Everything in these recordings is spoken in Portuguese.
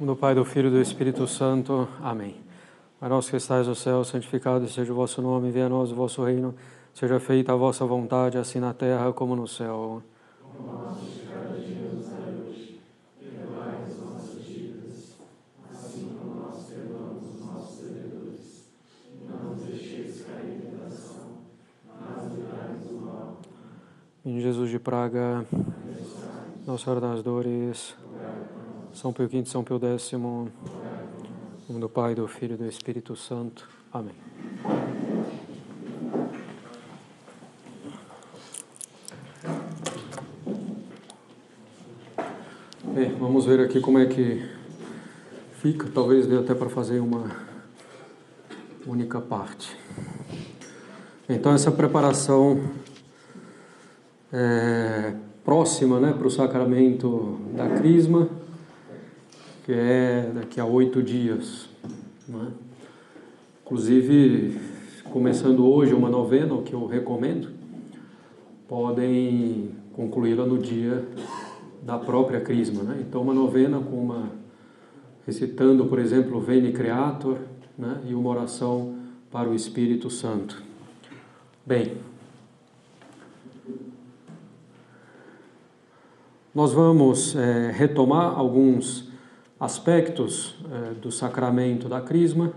Do Pai, do Filho e do Espírito Santo. Amém. Pai nosso que estais no céu, santificado seja o vosso nome, venha a nós o vosso reino, seja feita a vossa vontade, assim na terra como no céu. O nosso de cada dia nos dai hoje, perdoai as nossas dívidas, assim como nós perdoamos os nossos devedores. Não nos deixeis cair em tentação, mas livrai-nos do mal. Em Jesus de Praga, Nossa Senhora das Dores, São Pio V, São Pio X, em nome do Pai, do Filho e do Espírito Santo. Amém. Bem, vamos ver aqui como é que fica. Talvez dê até para fazer uma única parte. Então, essa preparação próxima, para o sacramento da Crisma, que é daqui a 8 dias. Inclusive, começando hoje uma novena, o que eu recomendo, podem concluí-la no dia da própria Crisma. Então, uma novena recitando, por exemplo, o Veni Creator, e uma oração para o Espírito Santo. Bem, nós vamos retomar alguns aspectos do sacramento da Crisma,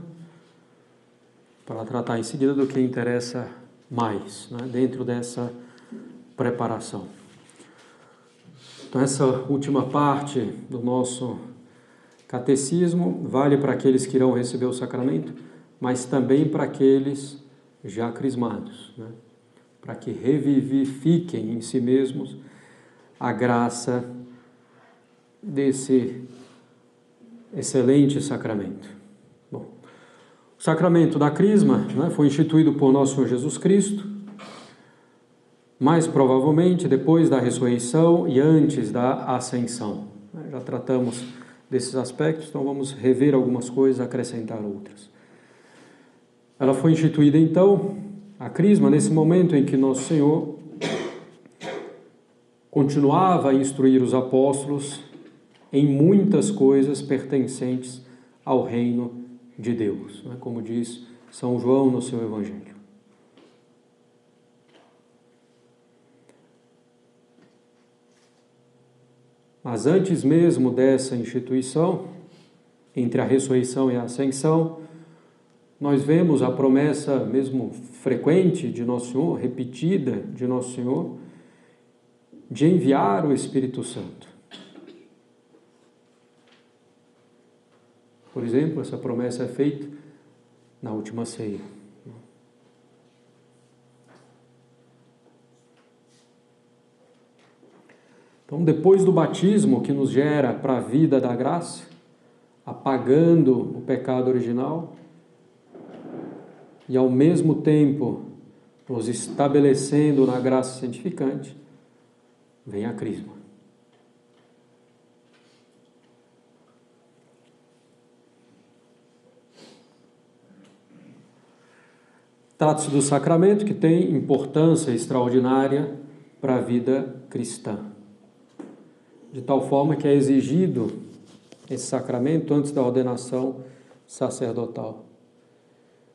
para tratar em seguida do que interessa mais, dentro dessa preparação. Então, essa última parte do nosso catecismo vale para aqueles que irão receber o sacramento, mas também para aqueles já crismados, para que revivifiquem em si mesmos a graça desse excelente sacramento. Bom, o sacramento da Crisma foi instituído por nosso Senhor Jesus Cristo, mais provavelmente depois da ressurreição e antes da ascensão. Já tratamos desses aspectos, então vamos rever algumas coisas, acrescentar outras. Ela foi instituída então, a Crisma, nesse momento em que nosso Senhor continuava a instruir os apóstolos em muitas coisas pertencentes ao reino de Deus, como diz São João no seu Evangelho. Mas antes mesmo dessa instituição, entre a ressurreição e a ascensão, nós vemos a promessa mesmo frequente de Nosso Senhor, repetida de Nosso Senhor, de enviar o Espírito Santo. Por exemplo, essa promessa é feita na última ceia. Então, depois do batismo que nos gera para a vida da graça, apagando o pecado original e ao mesmo tempo nos estabelecendo na graça santificante, vem a Crisma. Trata-se do sacramento que tem importância extraordinária para a vida cristã. De tal forma que é exigido esse sacramento antes da ordenação sacerdotal.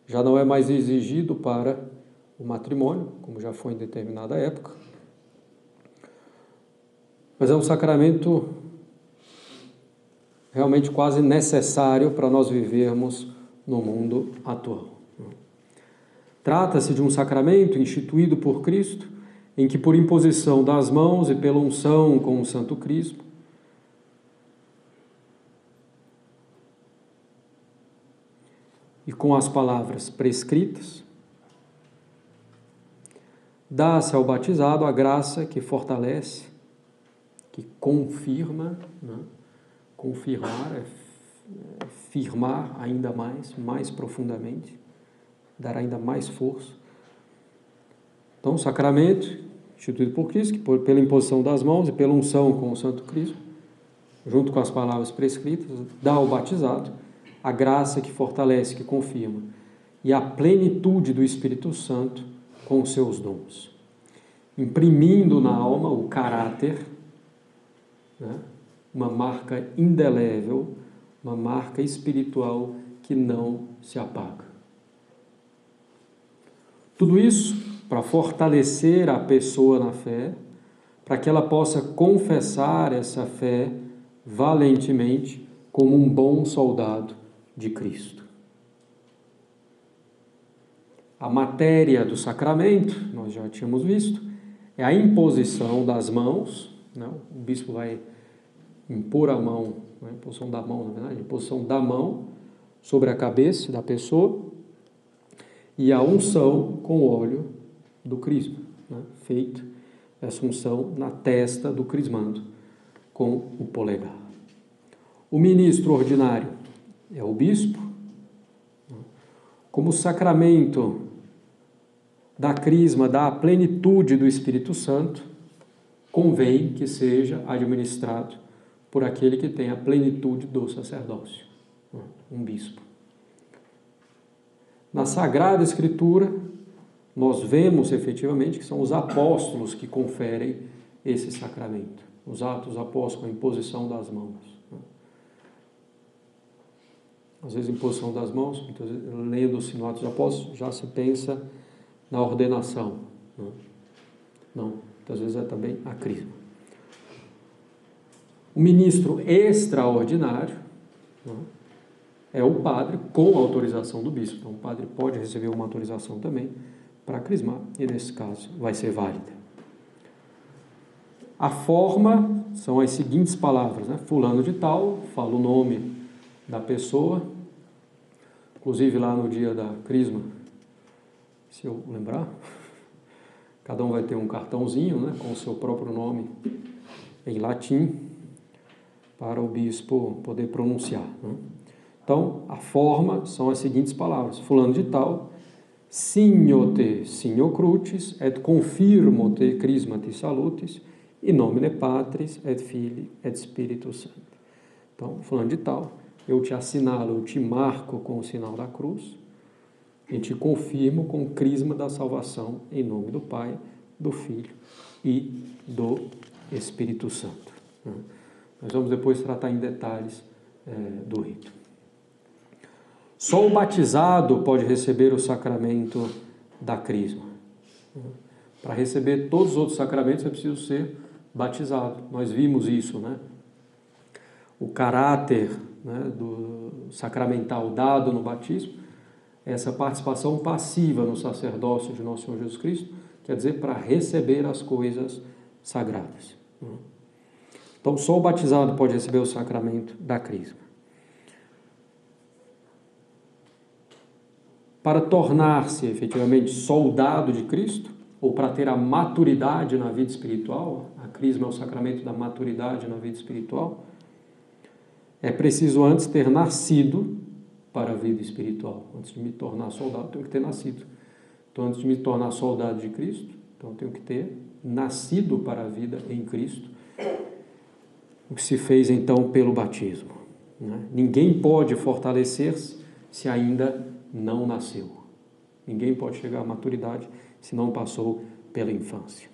Já não é mais exigido para o matrimônio, como já foi em determinada época, mas é um sacramento realmente quase necessário para nós vivermos no mundo atual. Trata-se de um sacramento instituído por Cristo, em que por imposição das mãos e pela unção com o Santo Crisma, e com as palavras prescritas, dá-se ao batizado a graça que fortalece, que confirma, confirmar é firmar ainda mais profundamente, dar ainda mais força. Então, o sacramento instituído por Cristo, que pela imposição das mãos e pela unção com o Santo Cristo, junto com as palavras prescritas, dá ao batizado a graça que fortalece, que confirma, e a plenitude do Espírito Santo com os seus dons, imprimindo na alma o caráter, uma marca indelével uma marca espiritual que não se apaga. Tudo isso para fortalecer a pessoa na fé, para que ela possa confessar essa fé valentemente como um bom soldado de Cristo. A matéria do sacramento, nós já tínhamos visto, é a imposição das mãos, né? O bispo vai impor a mão, a imposição da mão, na verdade, a imposição da mão sobre a cabeça da pessoa e a unção com o óleo do crisma, né? Feito essa unção na testa do crismando com o polegar. O ministro ordinário é o bispo. Como o sacramento da crisma dá a plenitude do Espírito Santo, convém que seja administrado por aquele que tem a plenitude do sacerdócio, um bispo. Na Sagrada Escritura, nós vemos efetivamente que são os apóstolos que conferem esse sacramento. Os Atos dos Apóstolos, com a imposição das mãos. Às vezes, imposição das mãos, muitas vezes, lendo-se no Atos dos Apóstolos, já se pensa na ordenação. Não, muitas vezes é também a crisma. O ministro extraordinário é o padre com autorização do bispo. Então, o padre pode receber uma autorização também para crismar, e nesse caso vai ser válida. A forma são as seguintes palavras, né? Fulano de tal, fala o nome da pessoa, inclusive lá no dia da crisma, se eu lembrar, cada um vai ter um cartãozinho, né, com o seu próprio nome em latim, para o bispo poder pronunciar, né? Então, a forma são as seguintes palavras: fulano de tal, signo te signo crucis, et confirmo te crismatis salutis, in nomine Patris, et Filii, et Spiritus Sancti. Então, fulano de tal, eu te assinalo, eu te marco com o sinal da cruz, e te confirmo com o crisma da salvação, em nome do Pai, do Filho e do Espírito Santo. Nós vamos depois tratar em detalhes do rito. Só o batizado pode receber o sacramento da crisma. Para receber todos os outros sacramentos é preciso ser batizado. Nós vimos isso, né? O caráter, né, do sacramental dado no batismo, essa participação passiva no sacerdócio de Nosso Senhor Jesus Cristo, quer dizer, para receber as coisas sagradas. Então, só o batizado pode receber o sacramento da crisma. Para tornar-se efetivamente soldado de Cristo, ou para ter a maturidade na vida espiritual, a crisma é o sacramento da maturidade na vida espiritual, é preciso antes ter nascido para a vida espiritual. Antes de me tornar soldado, tenho que ter nascido. Então, antes de me tornar soldado de Cristo, então tenho que ter nascido para a vida em Cristo, o que se fez então pelo batismo, né? Ninguém pode fortalecer-se se ainda não nasceu. Ninguém pode chegar à maturidade se não passou pela infância.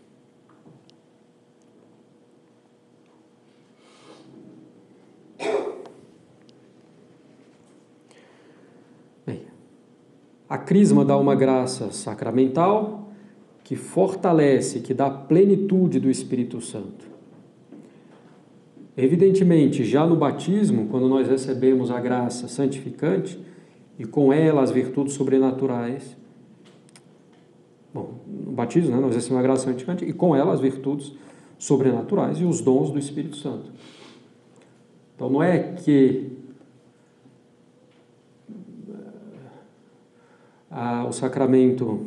Bem, a crisma dá uma graça sacramental que fortalece, que dá plenitude do Espírito Santo. Evidentemente, já no batismo, quando nós recebemos a graça santificante e com ela as virtudes sobrenaturais, no batismo, né, nós recebemos a graça santificante e com ela as virtudes sobrenaturais e os dons do Espírito Santo. Então, não é que o sacramento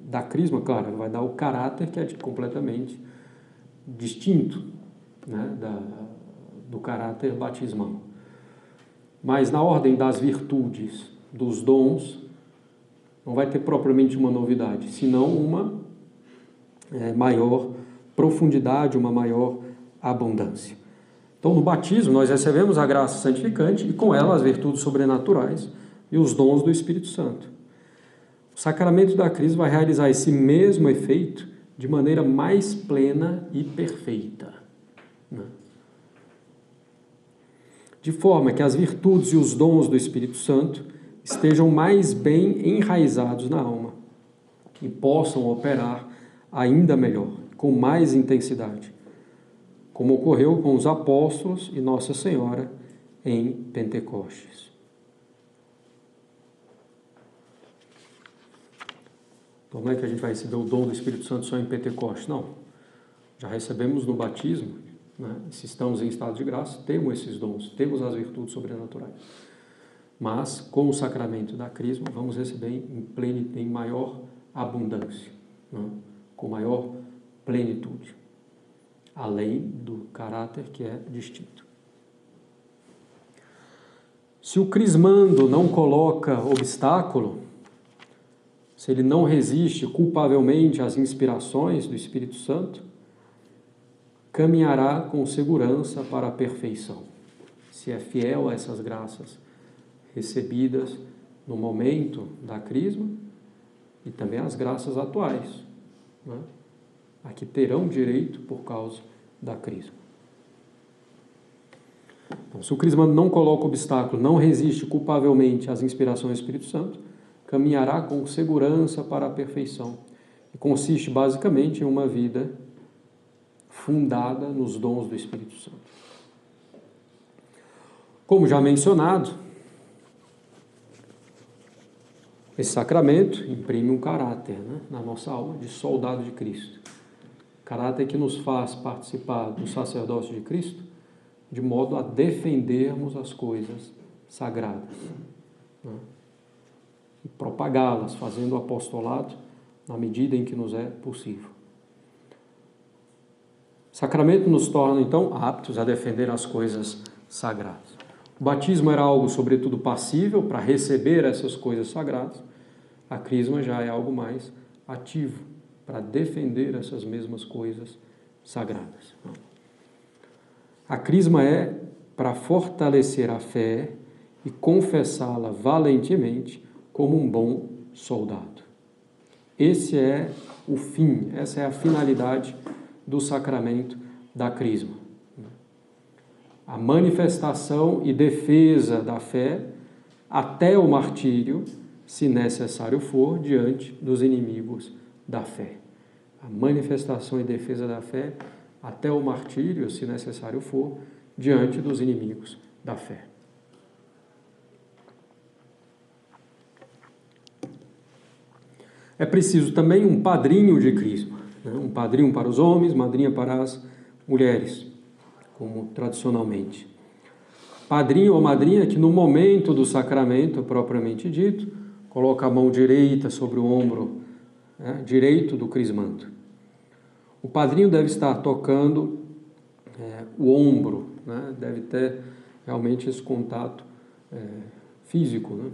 da crisma, claro, vai dar o caráter que é completamente distinto, né, do caráter batismal. Mas na ordem das virtudes, dos dons, não vai ter propriamente uma novidade, senão uma maior profundidade, uma maior abundância. Então, no batismo, nós recebemos a graça santificante e com ela as virtudes sobrenaturais e os dons do Espírito Santo. O sacramento da crisma vai realizar esse mesmo efeito de maneira mais plena e perfeita. de forma que as virtudes e os dons do Espírito Santo estejam mais bem enraizados na alma e possam operar ainda melhor, com mais intensidade, como ocorreu com os apóstolos e Nossa Senhora em Pentecostes. Então não é que a gente vai receber o dom do Espírito Santo só em Pentecostes, não. Já recebemos no batismo, né? Se estamos em estado de graça, temos esses dons, temos as virtudes sobrenaturais. Mas, com o sacramento da Crisma, vamos receber em maior abundância, né? Com maior plenitude, além do caráter que é distinto. Se o crismando não coloca obstáculo, se ele não resiste culpavelmente às inspirações do Espírito Santo, caminhará com segurança para a perfeição, se é fiel a essas graças recebidas no momento da Crisma e também as graças atuais, né? A que terão direito por causa da Crisma. Então, se o crismando não coloca obstáculo, não resiste culpavelmente às inspirações do Espírito Santo, caminhará com segurança para a perfeição. E consiste basicamente em uma vida fundada nos dons do Espírito Santo. Como já mencionado, esse sacramento imprime um caráter, né, na nossa alma de soldado de Cristo. Caráter que nos faz participar do sacerdócio de Cristo de modo a defendermos as coisas sagradas, né, e propagá-las, fazendo o apostolado na medida em que nos é possível. O sacramento nos torna, então, aptos a defender as coisas sagradas. O batismo era algo, sobretudo, passível para receber essas coisas sagradas. A crisma já é algo mais ativo para defender essas mesmas coisas sagradas. A crisma é para fortalecer a fé e confessá-la valentemente como um bom soldado. Esse é o fim, essa é a finalidade do sacramento da crisma. A manifestação e defesa da fé até o martírio, se necessário for, diante dos inimigos da fé. A manifestação e defesa da fé até o martírio, se necessário for, diante dos inimigos da fé. É preciso também um padrinho de crisma, né? Um padrinho para os homens, madrinha para as mulheres, como tradicionalmente. Padrinho ou madrinha que no momento do sacramento propriamente dito, coloca a mão direita sobre o ombro, né, direito do crismando. O padrinho deve estar tocando o ombro, né, deve ter realmente esse contato físico, né,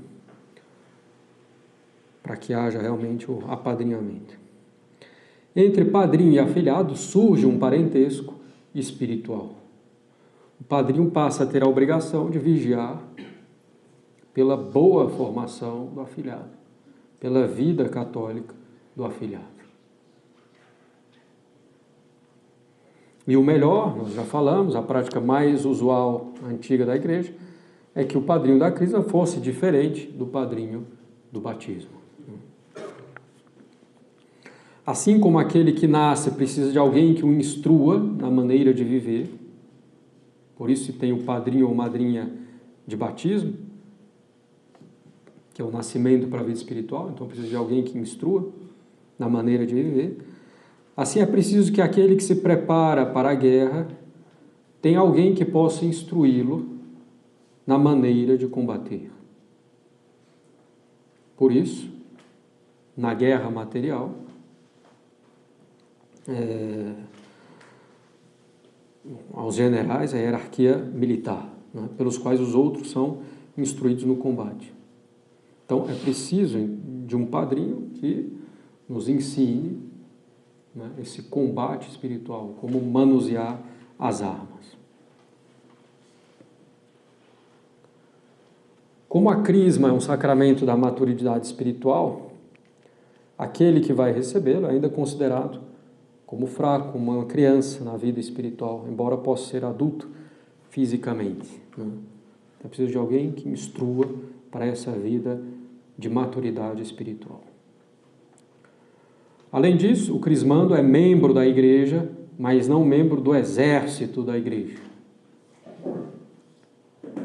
para que haja realmente o apadrinhamento. Entre padrinho e afilhado surge um parentesco espiritual. O padrinho passa a ter a obrigação de vigiar pela boa formação do afilhado, pela vida católica do afilhado. E o melhor, nós já falamos, a prática mais usual, antiga da igreja, é que o padrinho da crisma fosse diferente do padrinho do batismo. Assim como aquele que nasce precisa de alguém que o instrua na maneira de viver, por isso se tem o padrinho ou madrinha de batismo, que é o nascimento para a vida espiritual, então precisa de alguém que instrua na maneira de viver. Assim é preciso que aquele que se prepara para a guerra tenha alguém que possa instruí-lo na maneira de combater. Por isso, na guerra material, aos generais a hierarquia militar, né, pelos quais os outros são instruídos no combate. Então é preciso de um padrinho que nos ensine, né, esse combate espiritual, como manusear as armas. Como a crisma é um sacramento da maturidade espiritual, aquele que vai recebê-lo é ainda considerado como fraco, uma criança na vida espiritual, embora possa ser adulto fisicamente, né? É preciso de alguém que instrua para essa vida de maturidade espiritual. Além disso, o crismando é membro da igreja, mas não membro do exército da igreja.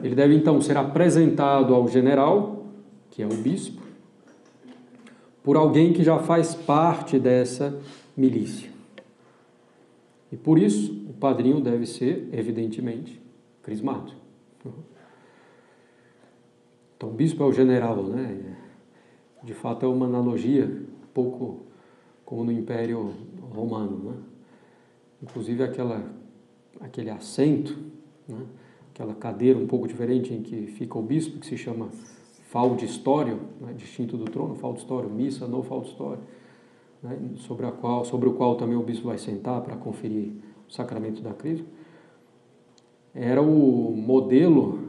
Ele deve então ser apresentado ao general, que é o bispo, por alguém que já faz parte dessa milícia. E por isso, o padrinho deve ser, evidentemente, crismado. Então, o bispo é o general, né? De fato, é uma analogia, um pouco como no Império Romano, né? Inclusive, aquele assento, né? Aquela cadeira um pouco diferente em que fica o bispo, que se chama faudistório, né? Distinto do trono, faudistório, missa no faudistório, né? sobre o qual também o bispo vai sentar para conferir o sacramento da crisma. Era o modelo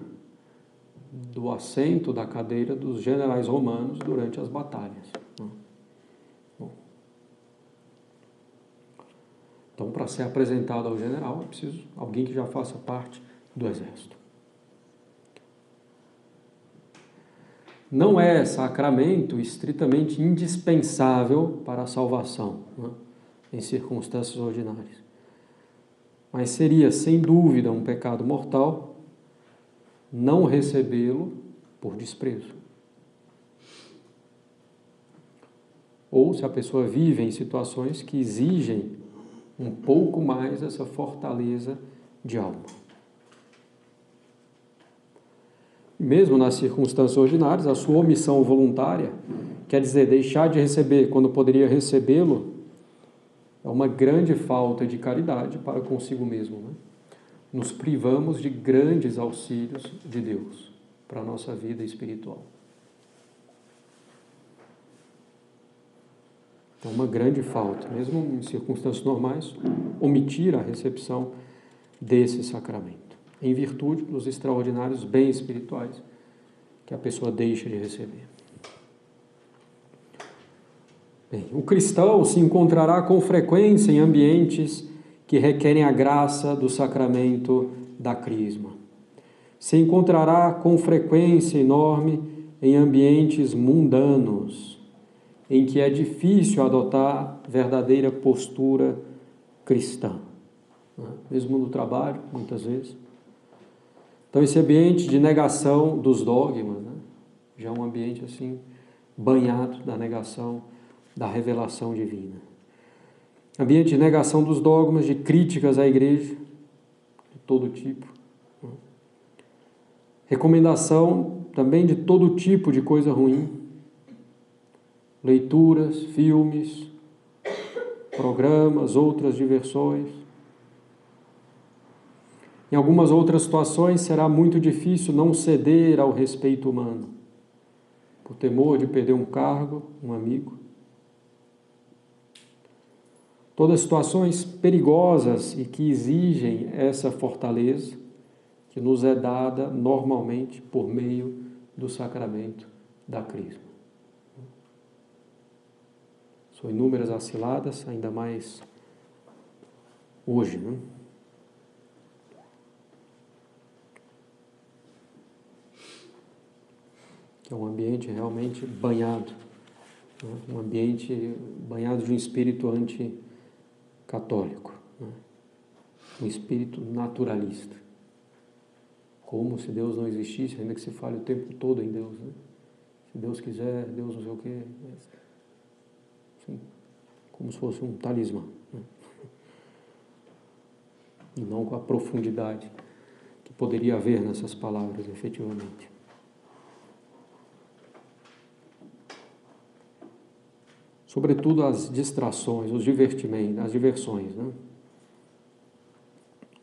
do assento da cadeira dos generais romanos durante as batalhas. Bom. Então, para ser apresentado ao general, é preciso alguém que já faça parte do exército. Não é sacramento estritamente indispensável para a salvação, né, em circunstâncias ordinárias. Mas seria, sem dúvida, um pecado mortal não recebê-lo por desprezo. Ou se a pessoa vive em situações que exigem um pouco mais essa fortaleza de alma. Mesmo nas circunstâncias ordinárias, a sua omissão voluntária, quer dizer, deixar de receber quando poderia recebê-lo, é uma grande falta de caridade para consigo mesmo, né? Nos privamos de grandes auxílios de Deus para a nossa vida espiritual. É uma grande falta, mesmo em circunstâncias normais, omitir a recepção desse sacramento, em virtude dos extraordinários bens espirituais que a pessoa deixa de receber. Bem, o cristão se encontrará com frequência em ambientes que requerem a graça do sacramento da crisma. Se encontrará com frequência enorme em ambientes mundanos, em que é difícil adotar verdadeira postura cristã, né? Mesmo no trabalho, muitas vezes. Então, esse ambiente de negação dos dogmas, né? Já é um ambiente assim, banhado da negação da revelação divina. Ambiente de negação dos dogmas, de críticas à igreja, de todo tipo. Recomendação também de todo tipo de coisa ruim. Leituras, filmes, programas, outras diversões. Em algumas outras situações será muito difícil não ceder ao respeito humano, por temor de perder um cargo, um amigo. Todas situações perigosas e que exigem essa fortaleza que nos é dada normalmente por meio do sacramento da crisma. São inúmeras as ciladas, ainda mais hoje, né? Que é um ambiente realmente banhado, né? Um ambiente banhado de um espírito anticatólico, né? Um espírito naturalista. Como se Deus não existisse, ainda que se fale o tempo todo em Deus, né? Se Deus quiser, Deus não sei o quê. Assim, como se fosse um talismã, né? E não com a profundidade que poderia haver nessas palavras, efetivamente. Sobretudo as distrações, os divertimentos, as diversões, né?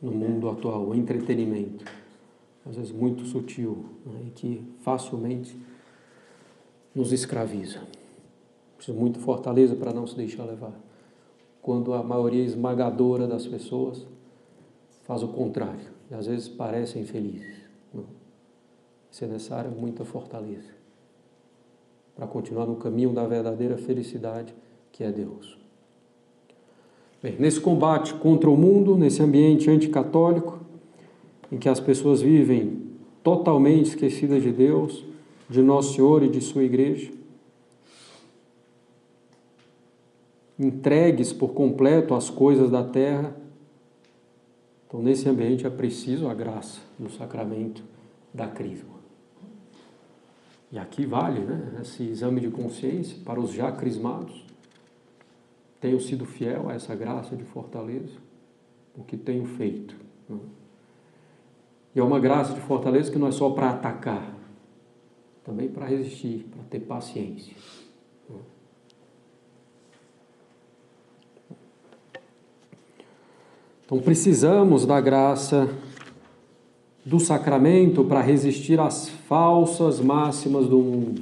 No mundo atual, o entretenimento, às vezes muito sutil, né? E que facilmente nos escraviza. Precisa muita fortaleza para não se deixar levar. Quando a maioria esmagadora das pessoas faz o contrário, e às vezes parecem felizes. Não. É necessária muita fortaleza para continuar no caminho da verdadeira felicidade, que é Deus. Bem, nesse combate contra o mundo, nesse ambiente anticatólico, em que as pessoas vivem totalmente esquecidas de Deus, de Nosso Senhor e de sua igreja, entregues por completo às coisas da terra. Então, nesse ambiente é preciso a graça do sacramento da crisma. E aqui vale, né, esse exame de consciência para os já crismados. Tenho sido fiel a essa graça de fortaleza, o que tenho feito. Né? E é uma graça de fortaleza que não é só para atacar, também para resistir, para ter paciência. Então precisamos da graça do sacramento para resistir às falsas máximas do mundo.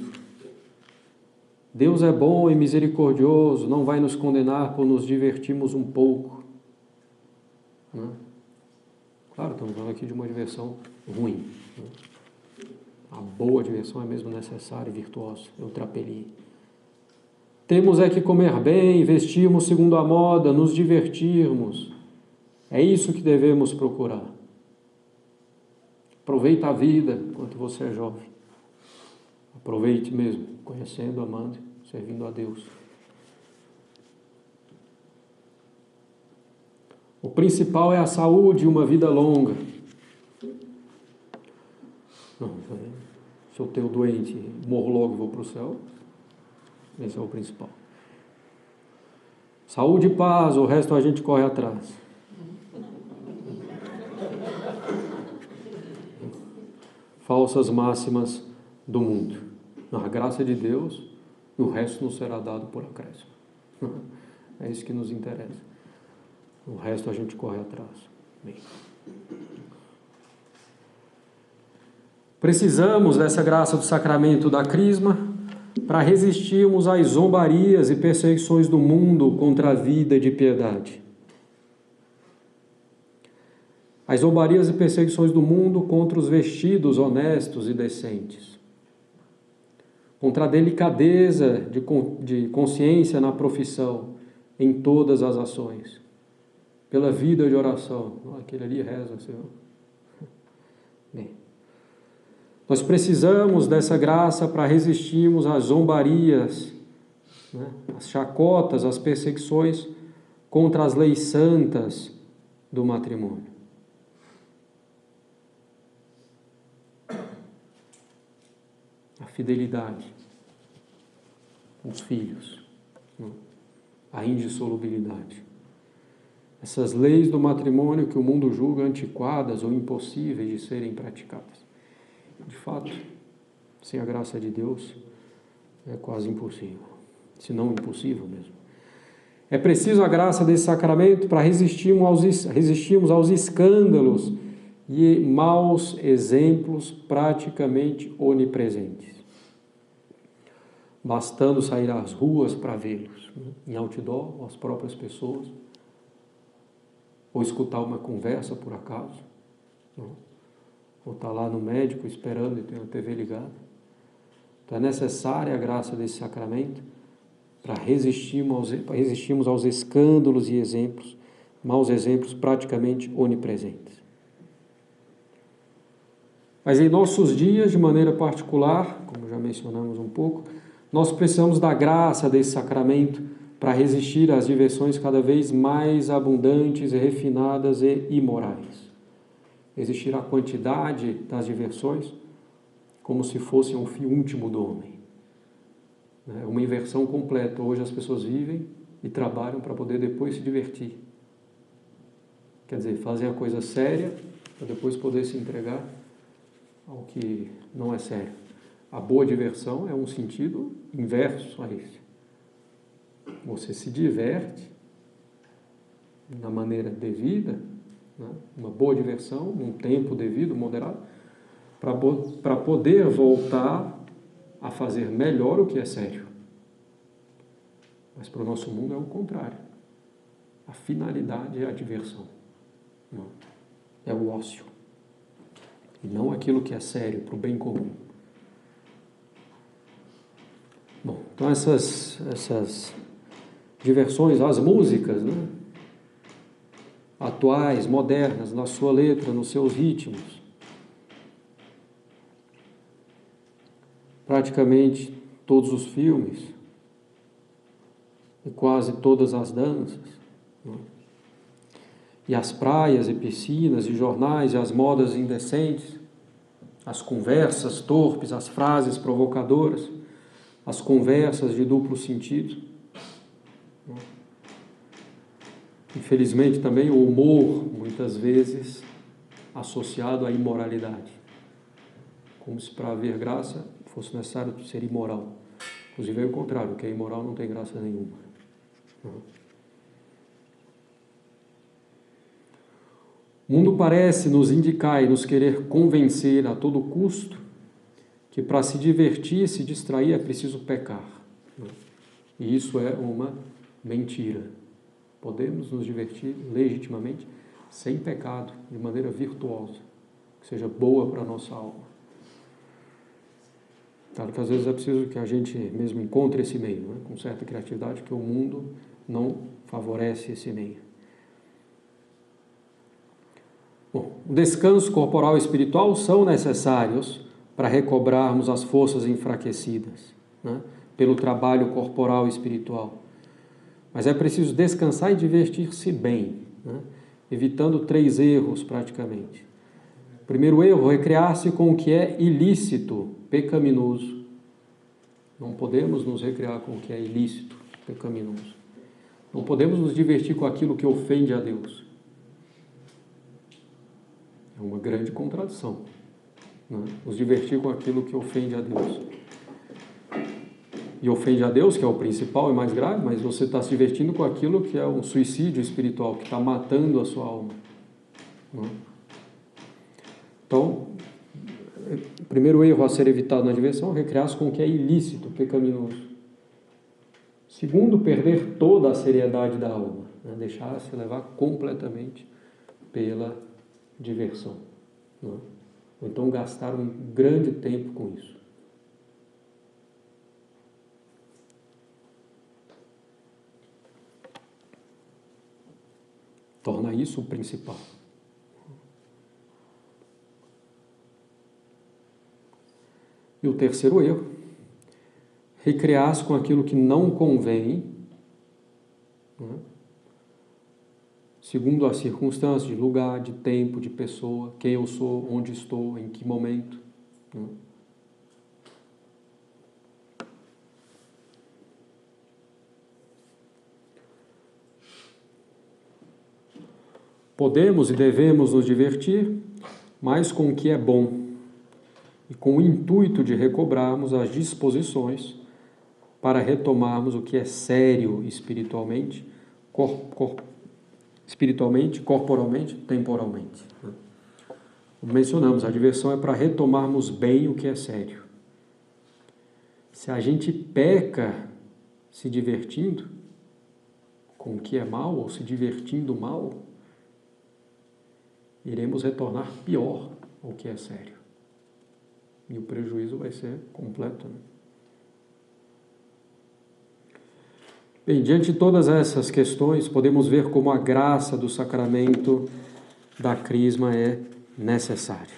Deus é bom e misericordioso, não vai nos condenar por nos divertirmos um pouco. Né? Claro, estamos falando aqui de uma diversão ruim. Né? A boa diversão é mesmo necessária e virtuosa, eu trapelhei. Temos é que comer bem, vestirmos segundo a moda, nos divertirmos. É isso que devemos procurar. Aproveita a vida enquanto você é jovem. Aproveite mesmo, conhecendo, amando, servindo a Deus. O principal é a saúde e uma vida longa. Não, se eu tenho doente, morro logo e vou para o céu. Esse é o principal. Saúde e paz, o resto a gente corre atrás. Falsas máximas do mundo. A graça de Deus e o resto nos será dado por acréscimo. É isso que nos interessa. O resto a gente corre atrás. Bem. Precisamos dessa graça do sacramento da crisma para resistirmos às zombarias e perseguições do mundo contra a vida de piedade. As zombarias e perseguições do mundo contra os vestidos honestos e decentes. Contra a delicadeza de consciência na profissão, em todas as ações. Pela vida de oração. Aquele ali reza, Senhor. Bem, nós precisamos dessa graça para resistirmos às zombarias, né, às chacotas, às perseguições contra as leis santas do matrimônio. A fidelidade, os filhos, a indissolubilidade. Essas leis do matrimônio que o mundo julga antiquadas ou impossíveis de serem praticadas. De fato, sem a graça de Deus, é quase impossível, se não impossível mesmo. É preciso a graça desse sacramento para resistirmos aos escândalos e maus exemplos praticamente onipresentes. Bastando sair às ruas para vê-los, né? Em outdoor, ou as próprias pessoas, ou escutar uma conversa por acaso, né? Ou estar lá no médico esperando e ter uma TV ligada. Então é necessária a graça desse sacramento para resistirmos aos escândalos e exemplos, maus exemplos praticamente onipresentes. Mas em nossos dias, de maneira particular, como já mencionamos um pouco, nós precisamos da graça desse sacramento para resistir às diversões cada vez mais abundantes e refinadas e imorais. Existirá a quantidade das diversões como se fosse um fim último do homem. É uma inversão completa. Hoje as pessoas vivem e trabalham para poder depois se divertir. Quer dizer, fazem a coisa séria para depois poder se entregar ao que não é sério. A boa diversão é um sentido inverso a esse. Você se diverte da maneira devida, né? Uma boa diversão, num tempo devido, moderado, para poder voltar a fazer melhor o que é sério. Mas para o nosso mundo é o contrário. A finalidade é a diversão. Não. É o ócio. E não aquilo que é sério, para o bem comum. Bom, então essas diversões, as músicas, né? Atuais, modernas, na sua letra, nos seus ritmos, praticamente todos os filmes e quase todas as danças, né? E as praias e piscinas e jornais e as modas indecentes, as conversas torpes, as frases provocadoras, as conversas de duplo sentido. Infelizmente também o humor, muitas vezes, associado à imoralidade. Como se para haver graça fosse necessário ser imoral. Inclusive é o contrário, o que é imoral não tem graça nenhuma. O mundo parece nos indicar e nos querer convencer a todo custo que para se divertir e se distrair é preciso pecar. E isso é uma mentira. Podemos nos divertir legitimamente sem pecado, de maneira virtuosa, que seja boa para a nossa alma. Claro que às vezes é preciso que a gente mesmo encontre esse meio, né? Com certa criatividade, porque o mundo não favorece esse meio. Bom, o descanso corporal e espiritual são necessários para recobrarmos as forças enfraquecidas, né? Pelo trabalho corporal e espiritual. Mas é preciso descansar e divertir-se bem, né? Evitando 3 erros praticamente. Primeiro erro, recrear-se com o que é ilícito, pecaminoso. Não podemos nos recrear com o que é ilícito, pecaminoso. Não podemos nos divertir com aquilo que ofende a Deus. É uma grande contradição, né? Nos divertir com aquilo que ofende a Deus. E ofende a Deus, que é o principal e mais grave, mas você está se divertindo com aquilo que é um suicídio espiritual, que está matando a sua alma, né? Então, o primeiro erro a ser evitado na diversão é recrear-se com o que é ilícito, pecaminoso. Segundo, perder toda a seriedade da alma, né? Deixar-se levar completamente pela diversão, né? Ou então gastar um grande tempo com isso. Torna isso o principal. E o terceiro erro, recrear-se com aquilo que não convém, né? Segundo as circunstâncias de lugar, de tempo, de pessoa, quem eu sou, onde estou, em que momento, né? Podemos e devemos nos divertir, mas com o que é bom e com o intuito de recobrarmos as disposições para retomarmos o que é sério espiritualmente, corporalmente, temporalmente. Como mencionamos, a diversão é para retomarmos bem o que é sério. Se a gente peca se divertindo com o que é mal, ou se divertindo mal, iremos retornar pior ao que é sério. E o prejuízo vai ser completo, né? Bem, diante de todas essas questões, podemos ver como a graça do sacramento da crisma é necessária.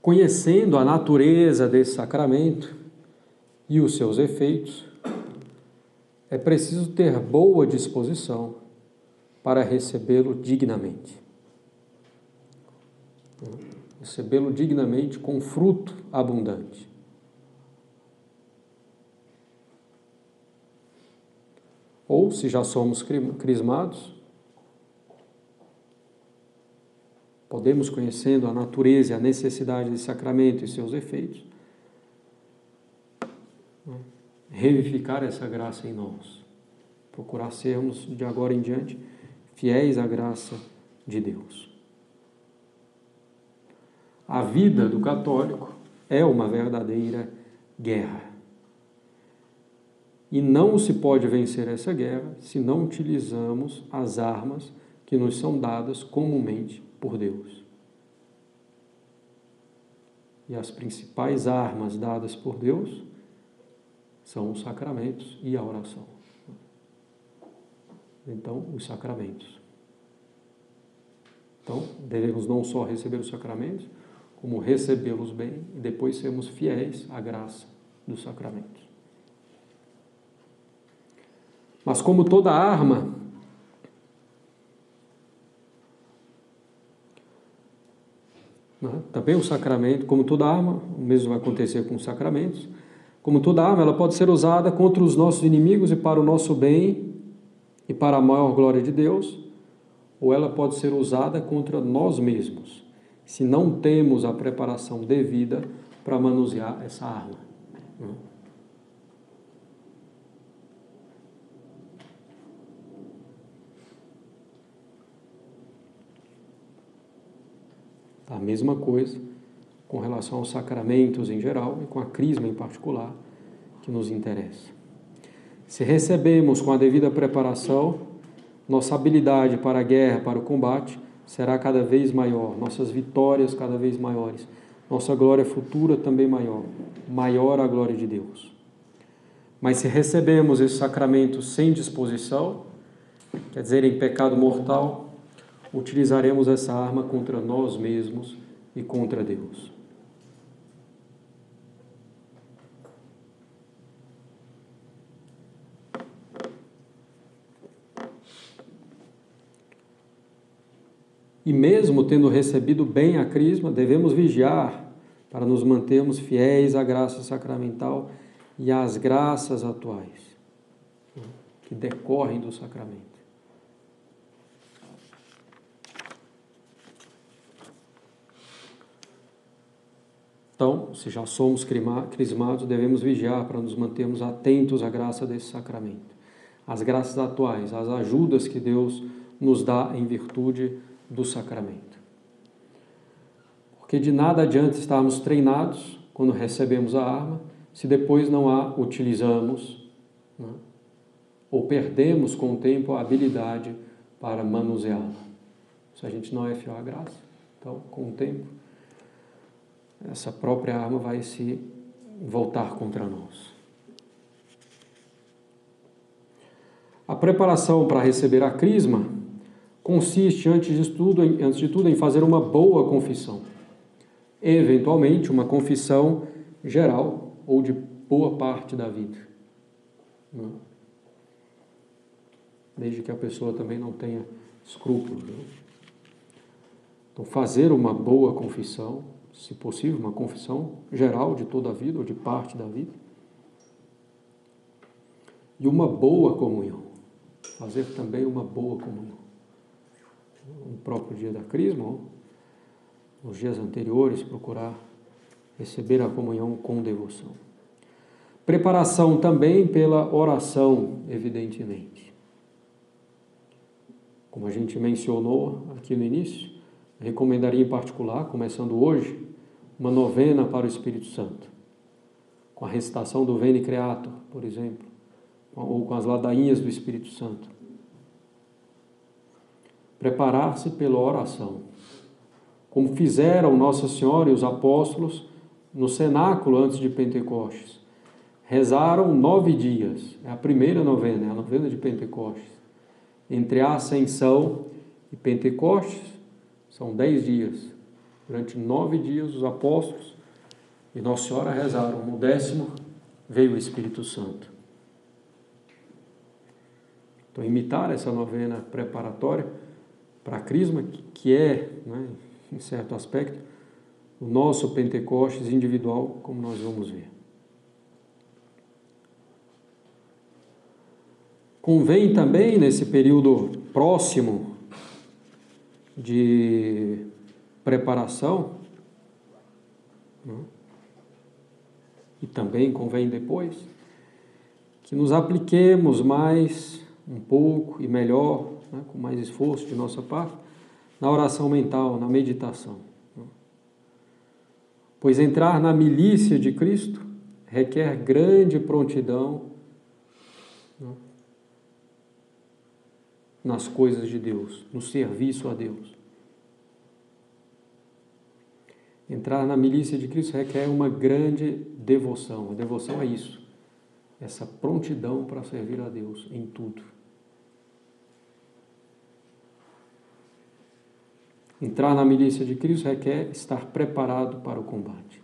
Conhecendo a natureza desse sacramento e os seus efeitos, é preciso ter boa disposição para recebê-lo dignamente. Recebê-lo dignamente com fruto abundante. Ou, se já somos crismados, podemos, conhecendo a natureza e a necessidade desse sacramento e seus efeitos, revivificar essa graça em nós. Procurar sermos, de agora em diante, fiéis à graça de Deus. A vida do católico é uma verdadeira guerra. E não se pode vencer essa guerra se não utilizamos as armas que nos são dadas comumente por Deus. E as principais armas dadas por Deus são os sacramentos e a oração. Então, os sacramentos. Então, devemos não só receber os sacramentos, como recebê-los bem e depois sermos fiéis à graça dos sacramentos. Mas como toda arma, também o sacramento, como toda arma, o mesmo vai acontecer com os sacramentos, como toda arma, ela pode ser usada contra os nossos inimigos e para o nosso bem e para a maior glória de Deus, ou ela pode ser usada contra nós mesmos, se não temos a preparação devida para manusear essa arma. A mesma coisa com relação aos sacramentos em geral e com a crisma em particular que nos interessa. Se recebemos com a devida preparação, nossa habilidade para a guerra, para o combate, será cada vez maior, nossas vitórias cada vez maiores, nossa glória futura também maior, maior a glória de Deus. Mas se recebemos esse sacramento sem disposição, quer dizer, em pecado mortal, utilizaremos essa arma contra nós mesmos e contra Deus. E mesmo tendo recebido bem a crisma, devemos vigiar para nos mantermos fiéis à graça sacramental e às graças atuais, que decorrem do sacramento. Então, se já somos crismados, devemos vigiar para nos mantermos atentos à graça desse sacramento, às graças atuais, às ajudas que Deus nos dá em virtude do sacramento. Porque de nada adianta estarmos treinados quando recebemos a arma, se depois não a utilizamos, ou perdemos com o tempo a habilidade para manuseá-la. Se a gente não é fiel à graça, então, com o tempo, essa própria arma vai se voltar contra nós. A preparação para receber a crisma consiste, antes de tudo, em fazer uma boa confissão. Eventualmente, uma confissão geral ou de boa parte da vida. Desde que a pessoa também não tenha escrúpulos. Então, fazer uma boa confissão, se possível, uma confissão geral de toda a vida ou de parte da vida. E uma boa comunhão. Fazer também uma boa comunhão. No próprio dia da crisma, ou nos dias anteriores, procurar receber a comunhão com devoção. Preparação também pela oração, evidentemente. Como a gente mencionou aqui no início, recomendaria em particular, começando hoje, uma novena para o Espírito Santo, com a recitação do Veni Creator, por exemplo, ou com as ladainhas do Espírito Santo. Preparar-se pela oração, como fizeram Nossa Senhora e os apóstolos no cenáculo antes de Pentecostes. Rezaram 9 dias, é a primeira novena, é a novena de Pentecostes. Entre a Ascensão e Pentecostes, são 10 dias. Durante 9 dias, os apóstolos e Nossa Senhora rezaram. No 10º, veio o Espírito Santo. Então, imitar essa novena preparatória para a crisma, que é, em certo aspecto, o nosso Pentecostes individual, como nós vamos ver. Convém também, nesse período próximo de preparação, e também convém depois, que nos apliquemos mais, um pouco e melhor, com mais esforço de nossa parte, na oração mental, na meditação. Pois entrar na milícia de Cristo requer grande prontidão nas coisas de Deus, no serviço a Deus. Entrar na milícia de Cristo requer uma grande devoção. A devoção é isso, essa prontidão para servir a Deus em tudo. Entrar na milícia de Cristo requer estar preparado para o combate.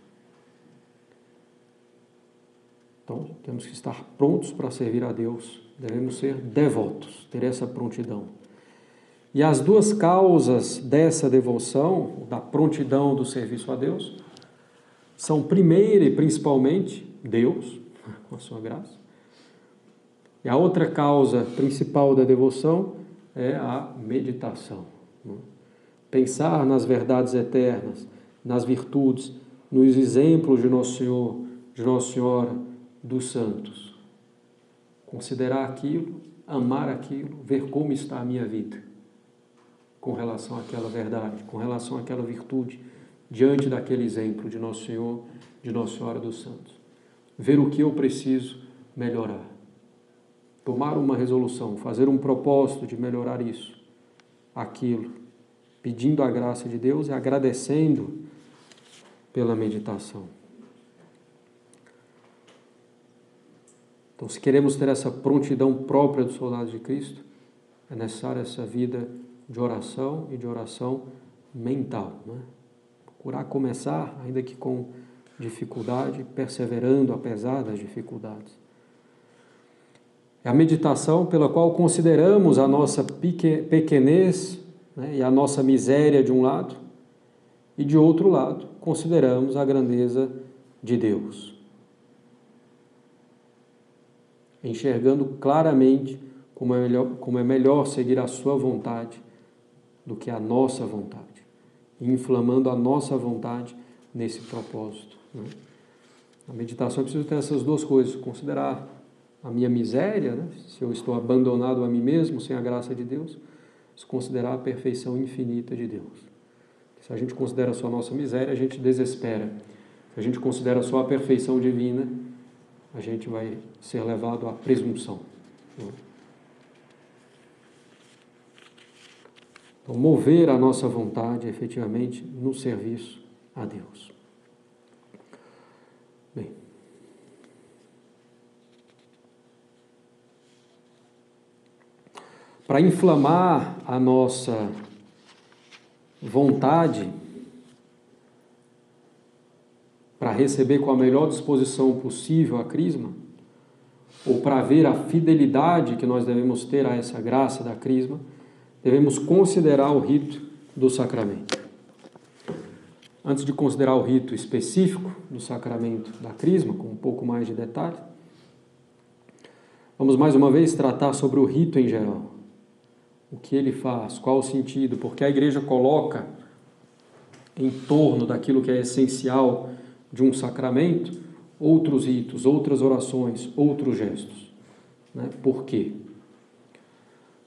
Então, temos que estar prontos para servir a Deus, devemos ser devotos, ter essa prontidão. E as duas causas dessa devoção, da prontidão do serviço a Deus, são, primeiro e principalmente, Deus, com a sua graça. E a outra causa principal da devoção é a meditação. Pensar nas verdades eternas, nas virtudes, nos exemplos de Nosso Senhor, de Nossa Senhora, dos santos. Considerar aquilo, amar aquilo, ver como está a minha vida com relação àquela verdade, com relação àquela virtude, diante daquele exemplo de Nosso Senhor, de Nossa Senhora dos Santos. Ver o que eu preciso melhorar. Tomar uma resolução, fazer um propósito de melhorar isso, aquilo, pedindo a graça de Deus e agradecendo pela meditação. Então, se queremos ter essa prontidão própria dos soldados de Cristo, é necessária essa vida de oração e de oração mental, né? Procurar começar, ainda que com dificuldade, perseverando apesar das dificuldades. É a meditação pela qual consideramos a nossa pequenez, né, e a nossa miséria de um lado, e de outro lado, consideramos a grandeza de Deus. Enxergando claramente como é melhor seguir a sua vontade do que a nossa vontade, e inflamando a nossa vontade nesse propósito, né? A meditação é preciso ter essas duas coisas, considerar a minha miséria, né? Se eu estou abandonado a mim mesmo, sem a graça de Deus, considerar a perfeição infinita de Deus. Se a gente considera só a nossa miséria, a gente desespera. Se a gente considera só a perfeição divina, a gente vai ser levado à presunção. Então, mover a nossa vontade, efetivamente, no serviço a Deus. Bem. Para inflamar a nossa vontade, para receber com a melhor disposição possível a crisma, ou para ver a fidelidade que nós devemos ter a essa graça da crisma, devemos considerar o rito do sacramento. Antes de considerar o rito específico do sacramento da crisma, com um pouco mais de detalhe, vamos mais uma vez tratar sobre o rito em geral. O que ele faz, qual o sentido, porque a Igreja coloca em torno daquilo que é essencial de um sacramento outros ritos, outras orações, outros gestos. Né? Por quê?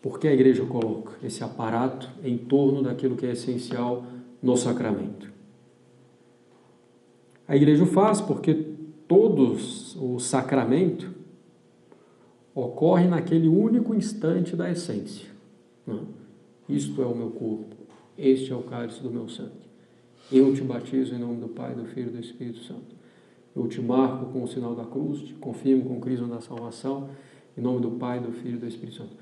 Porque a Igreja coloca esse aparato em torno daquilo que é essencial no sacramento. A Igreja o faz porque todos o sacramento ocorre naquele único instante da essência. Isto é o meu corpo, este é o cálice do meu sangue. Eu te batizo em nome do Pai, do Filho e do Espírito Santo. Eu te marco com o sinal da cruz, te confirmo com o crisma da salvação, em nome do Pai, do Filho e do Espírito Santo.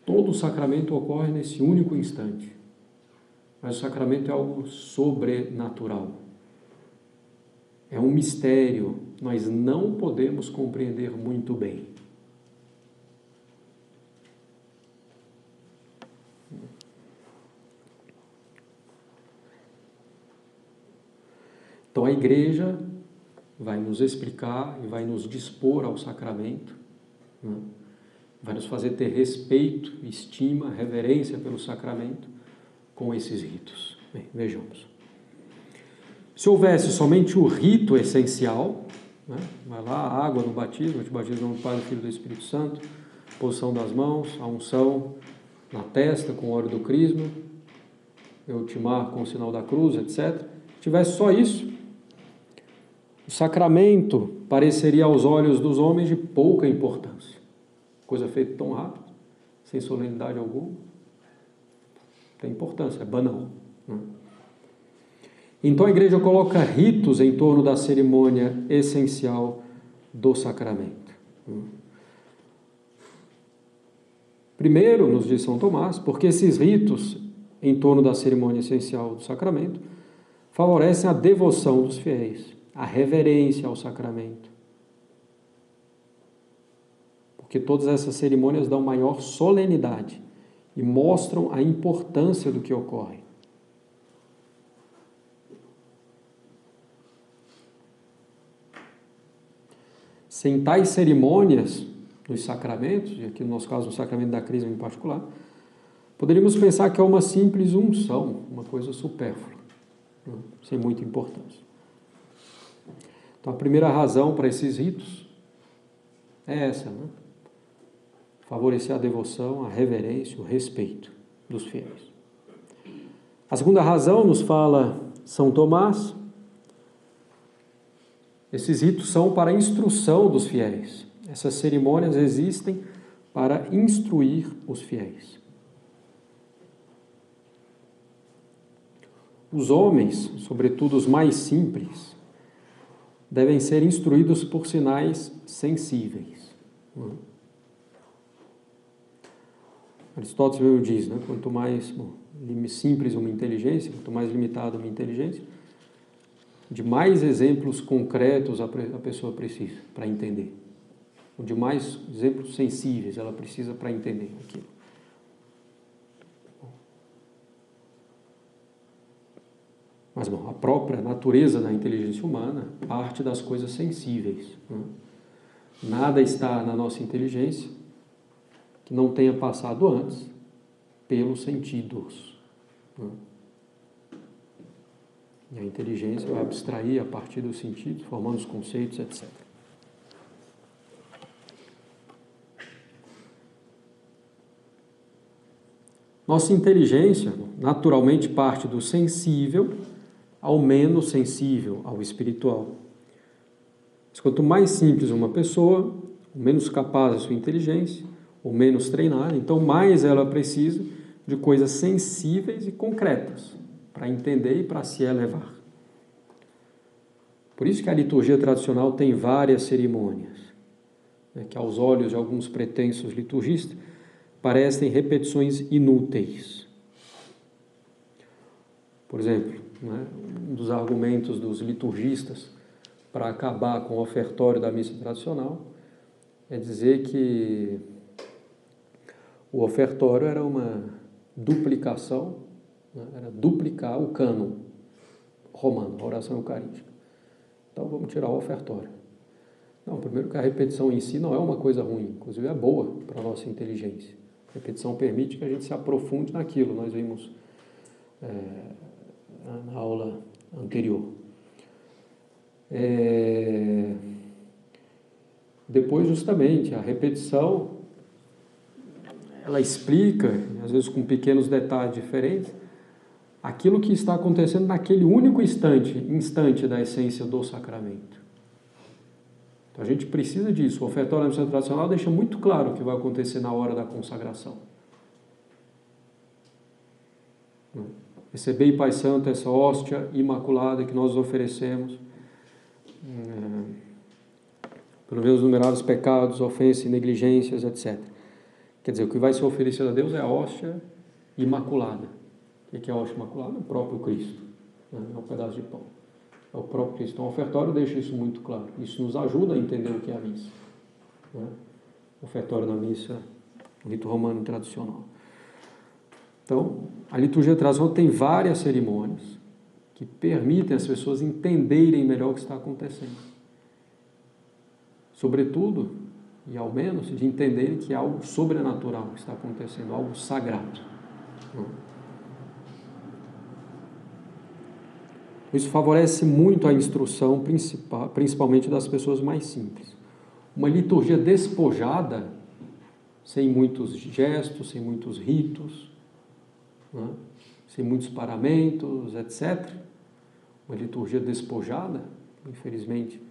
Todo o sacramento ocorre nesse único instante. Mas o sacramento é algo sobrenatural. É um mistério, nós não podemos compreender muito bem. Então a Igreja vai nos explicar e vai nos dispor ao sacramento, né? Vai nos fazer ter respeito, estima, reverência pelo sacramento com esses ritos. Bem, vejamos. Se houvesse somente o rito essencial, né? Vai lá, a água no batismo, eu te batizo em nome do Pai, do Filho e do Espírito Santo, posição das mãos, a unção na testa com o óleo do crisma, eu te marco com o sinal da cruz, etc. Se tivesse só isso, o sacramento pareceria aos olhos dos homens de pouca importância. Coisa feita tão rápido, sem solenidade alguma. Tem importância, é banal. Né? Então a Igreja coloca ritos em torno da cerimônia essencial do sacramento. Primeiro, nos diz São Tomás, porque esses ritos em torno da cerimônia essencial do sacramento favorecem a devoção dos fiéis, a reverência ao sacramento. Porque todas essas cerimônias dão maior solenidade e mostram a importância do que ocorre. Sem tais cerimônias dos sacramentos, e aqui no nosso caso o sacramento da Crisma em particular, poderíamos pensar que é uma simples unção, uma coisa supérflua, sem muita importância. Então a primeira razão para esses ritos é essa, né? Favorecer a devoção, a reverência, o respeito dos fiéis. A segunda razão, nos fala São Tomás, esses ritos são para a instrução dos fiéis. Essas cerimônias existem para instruir os fiéis. Os homens, sobretudo os mais simples, devem ser instruídos por sinais sensíveis. Aristóteles mesmo diz, né? Quanto mais simples uma inteligência, quanto mais limitada uma inteligência, de mais exemplos concretos a pessoa precisa para entender. Ou de mais exemplos sensíveis ela precisa para entender aquilo. Mas, a própria natureza da inteligência humana parte das coisas sensíveis. Né? Nada está na nossa inteligência que não tenha passado antes pelos sentidos. Né? E a inteligência vai abstrair a partir dos sentidos, formando os conceitos, etc. Nossa inteligência naturalmente parte do sensível ao menos sensível, ao espiritual. Mas quanto mais simples uma pessoa, menos capaz a sua inteligência, ou menos treinada, então mais ela precisa de coisas sensíveis e concretas para entender e para se elevar. Por isso que a liturgia tradicional tem várias cerimônias, que aos olhos de alguns pretensos liturgistas parecem repetições inúteis. Por exemplo, um dos argumentos dos liturgistas para acabar com o ofertório da missa tradicional é dizer que o ofertório era uma duplicação, era duplicar o cânon romano, a oração eucarística. Então vamos tirar o ofertório. Não, primeiro que a repetição em si não é uma coisa ruim, inclusive é boa para a nossa inteligência. A repetição permite que a gente se aprofunde naquilo, nós vimos na aula anterior. Depois, justamente, a repetição, ela explica, às vezes com pequenos detalhes diferentes, aquilo que está acontecendo naquele único instante da essência do sacramento. Então a gente precisa disso. O ofertório da missa tradicional deixa muito claro o que vai acontecer na hora da consagração. Recebei, Pai Santo, essa hóstia imaculada que nós oferecemos, pelos meus numeráveis pecados, ofensas e negligências, etc. Quer dizer, o que vai ser oferecido a Deus é a hóstia imaculada. O que é a hóstia imaculada? O próprio Cristo. É um pedaço de pão. É o próprio Cristo. Então, o ofertório deixa isso muito claro. Isso nos ajuda a entender o que é a missa. O ofertório na missa, o rito romano tradicional. Então, a liturgia tradicional tem várias cerimônias que permitem as pessoas entenderem melhor o que está acontecendo. Sobretudo, e ao menos, de entenderem que é algo sobrenatural que está acontecendo, algo sagrado. Isso favorece muito a instrução, principalmente das pessoas mais simples. Uma liturgia despojada, sem muitos gestos, sem muitos ritos, sem muitos paramentos, etc. Uma liturgia despojada, infelizmente,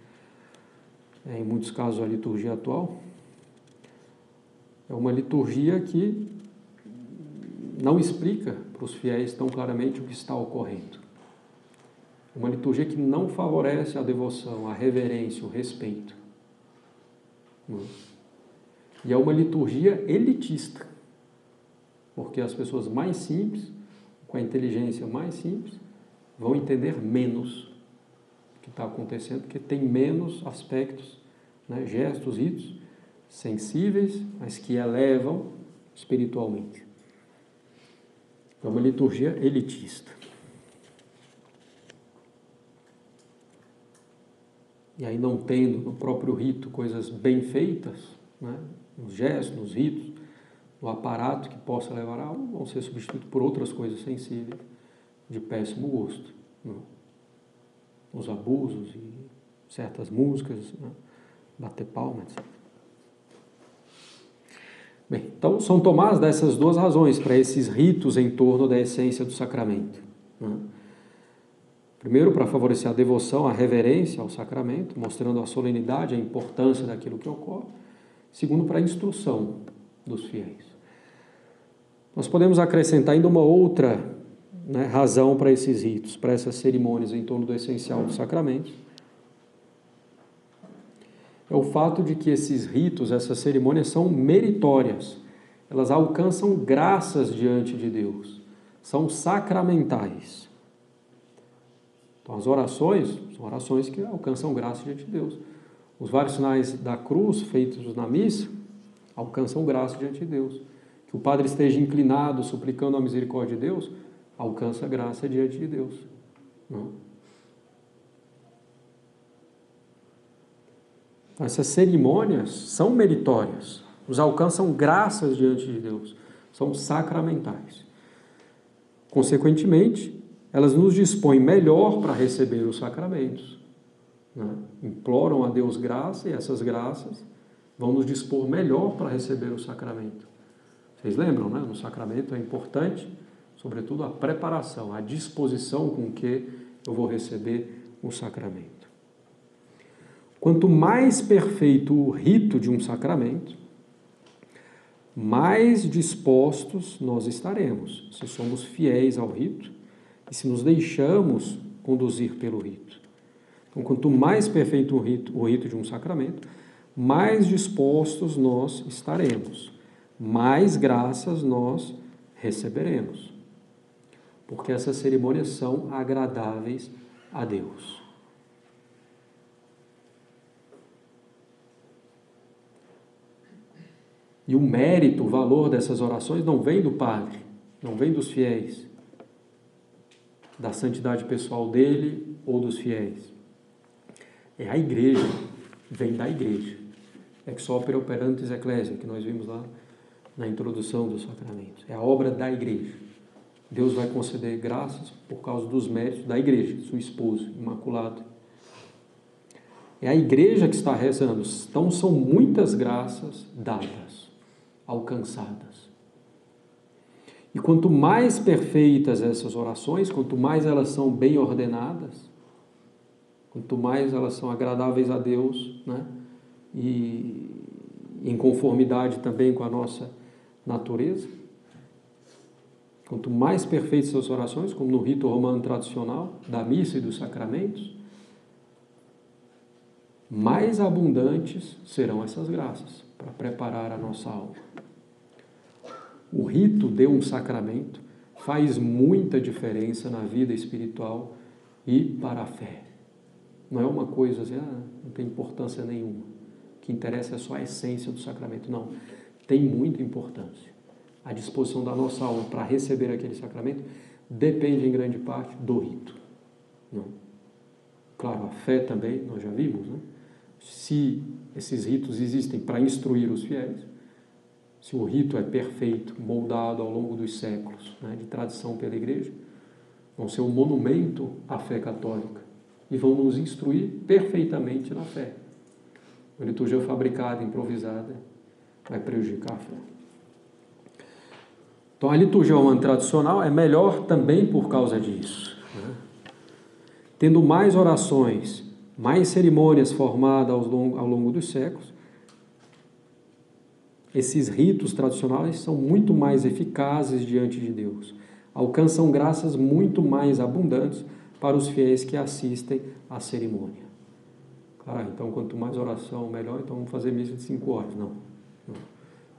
em muitos casos a liturgia atual, é uma liturgia que não explica para os fiéis tão claramente o que está ocorrendo. É uma liturgia que não favorece a devoção, a reverência, o respeito. E é uma liturgia elitista, porque as pessoas mais simples, com a inteligência mais simples, vão entender menos o que está acontecendo, porque tem menos aspectos, né, gestos, ritos sensíveis, mas que elevam espiritualmente. É uma liturgia elitista. E aí, não tendo no próprio rito coisas bem feitas, né, nos gestos, nos ritos, no aparato que possa levar a algo, vão ser substituídos por outras coisas sensíveis de péssimo gosto. Né? Os abusos e certas músicas, né? Bater palma, etc. Bem, então São Tomás dá essas duas razões para esses ritos em torno da essência do sacramento. Né? Primeiro, para favorecer a devoção, a reverência ao sacramento, mostrando a solenidade, a importância daquilo que ocorre. Segundo, para a instrução dos fiéis. Nós podemos acrescentar ainda uma outra, né, razão para esses ritos, para essas cerimônias em torno do essencial do sacramento. É o fato de que esses ritos, essas cerimônias são meritórias. Elas alcançam graças diante de Deus. São sacramentais. Então, as orações são orações que alcançam graça diante de Deus. Os vários sinais da cruz feitos na missa alcançam graça diante de Deus. Que o padre esteja inclinado, suplicando a misericórdia de Deus, alcança graça diante de Deus. Não? Então, essas cerimônias são meritórias, nos alcançam graças diante de Deus, são sacramentais. Consequentemente, elas nos dispõem melhor para receber os sacramentos. Né? Imploram a Deus graça e essas graças vão nos dispor melhor para receber o sacramento. Vocês lembram, né? No sacramento é importante, sobretudo, a preparação, a disposição com que eu vou receber o sacramento. Quanto mais perfeito o rito de um sacramento, mais dispostos nós estaremos, se somos fiéis ao rito e se nos deixamos conduzir pelo rito. Então, quanto mais perfeito o rito de um sacramento, mais dispostos nós estaremos, mais graças nós receberemos. Porque essas cerimônias são agradáveis a Deus. E o mérito, o valor dessas orações não vem do padre, não vem dos fiéis, da santidade pessoal dele ou dos fiéis. É a igreja, vem da igreja. Ex opere operantes ecclesia, que nós vimos lá na introdução dos sacramentos. É a obra da igreja. Deus vai conceder graças por causa dos méritos da igreja, sua esposa, imaculada. É a igreja que está rezando. Então são muitas graças dadas, alcançadas. E quanto mais perfeitas essas orações, quanto mais elas são bem ordenadas, quanto mais elas são agradáveis a Deus, né? E em conformidade também com a nossa natureza, quanto mais perfeitas essas orações, como no rito romano tradicional, da missa e dos sacramentos, mais abundantes serão essas graças para preparar a nossa alma. O rito de um sacramento faz muita diferença na vida espiritual e para a fé. Não é uma coisa assim, não tem importância nenhuma. O que interessa é só a essência do sacramento. Não, tem muita importância. A disposição da nossa alma para receber aquele sacramento depende em grande parte do rito. Não. Claro, a fé também, nós já vimos, né? Se esses ritos existem para instruir os fiéis, se o rito é perfeito, moldado ao longo dos séculos, né, de tradição pela igreja, vão ser um monumento à fé católica e vão nos instruir perfeitamente na fé. A liturgia fabricada, improvisada, vai prejudicar a fé. Então, a liturgia romana tradicional é melhor também por causa disso. Né? Tendo mais orações, mais cerimônias formadas ao longo dos séculos, esses ritos tradicionais são muito mais eficazes diante de Deus. Alcançam graças muito mais abundantes para os fiéis que assistem à cerimônia. Claro, então quanto mais oração, melhor, então vamos fazer missa de 5 horas. Não.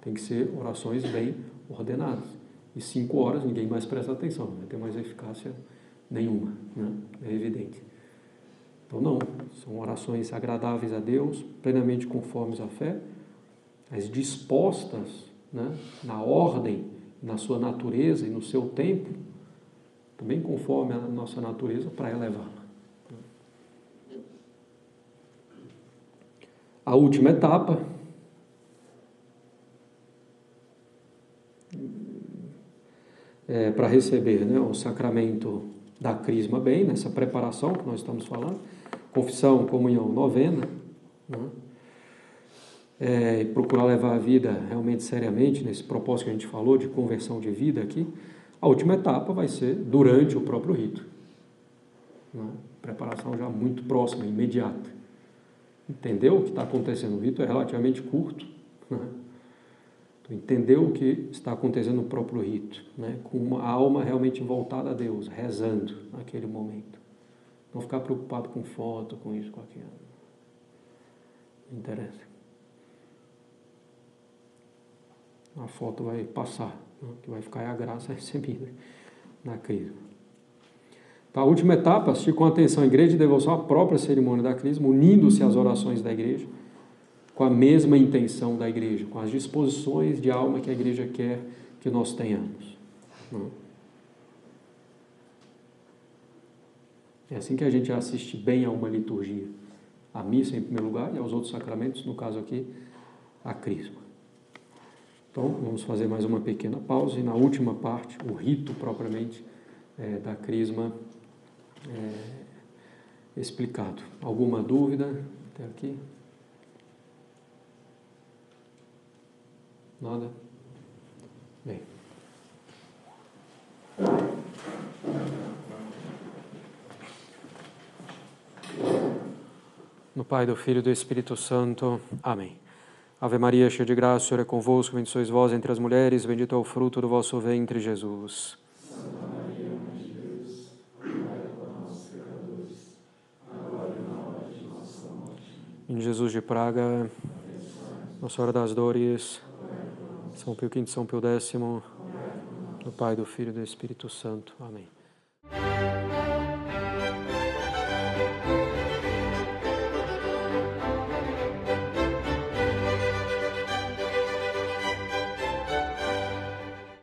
Tem que ser orações bem ordenadas. e 5 horas ninguém mais presta atenção, não vai ter mais eficácia nenhuma, né? É evidente. Então não, são orações agradáveis a Deus, plenamente conformes à fé, mas dispostas, né, na ordem, na sua natureza e no seu tempo, também conforme a nossa natureza, para elevá-la. A última etapa é para receber, né, o sacramento da crisma bem, nessa preparação que nós estamos falando, confissão, comunhão, novena, né? E procurar levar a vida realmente seriamente, nesse propósito que a gente falou, de conversão de vida aqui. A última etapa vai ser durante o próprio rito, né? Preparação já muito próxima, imediata. Entendeu o que está acontecendo? O rito é relativamente curto, né? Então, entendeu o que está acontecendo no próprio rito, né? Com uma alma realmente voltada a Deus, rezando naquele momento. Não ficar preocupado com foto, com isso, com aquilo. Não interessa. A foto vai passar, né? Que vai ficar é a graça recebida na crisma. Então, a última etapa, assistir com atenção a igreja e devoção à própria cerimônia da crisma, unindo-se às orações da igreja, com a mesma intenção da igreja, com as disposições de alma que a igreja quer que nós tenhamos, né? É assim que a gente assiste bem a uma liturgia. A missa em primeiro lugar e aos outros sacramentos, no caso aqui, a crisma. Então, vamos fazer mais uma pequena pausa e na última parte, o rito propriamente da crisma explicado. Alguma dúvida até aqui? Nada? Bem. No Pai, do Filho e do Espírito Santo. Amém. Ave Maria, cheia de graça, o Senhor é convosco, bendita sois vós entre as mulheres, bendito é o fruto do vosso ventre, Jesus. Santa Maria, Mãe de Deus, rogai por nós, pecadores, agora e na hora de nossa morte. Em Jesus de Praga, Nossa Senhora das Dores, São Pio V, São Pio X, do Pai, do Filho e do Espírito Santo. Amém.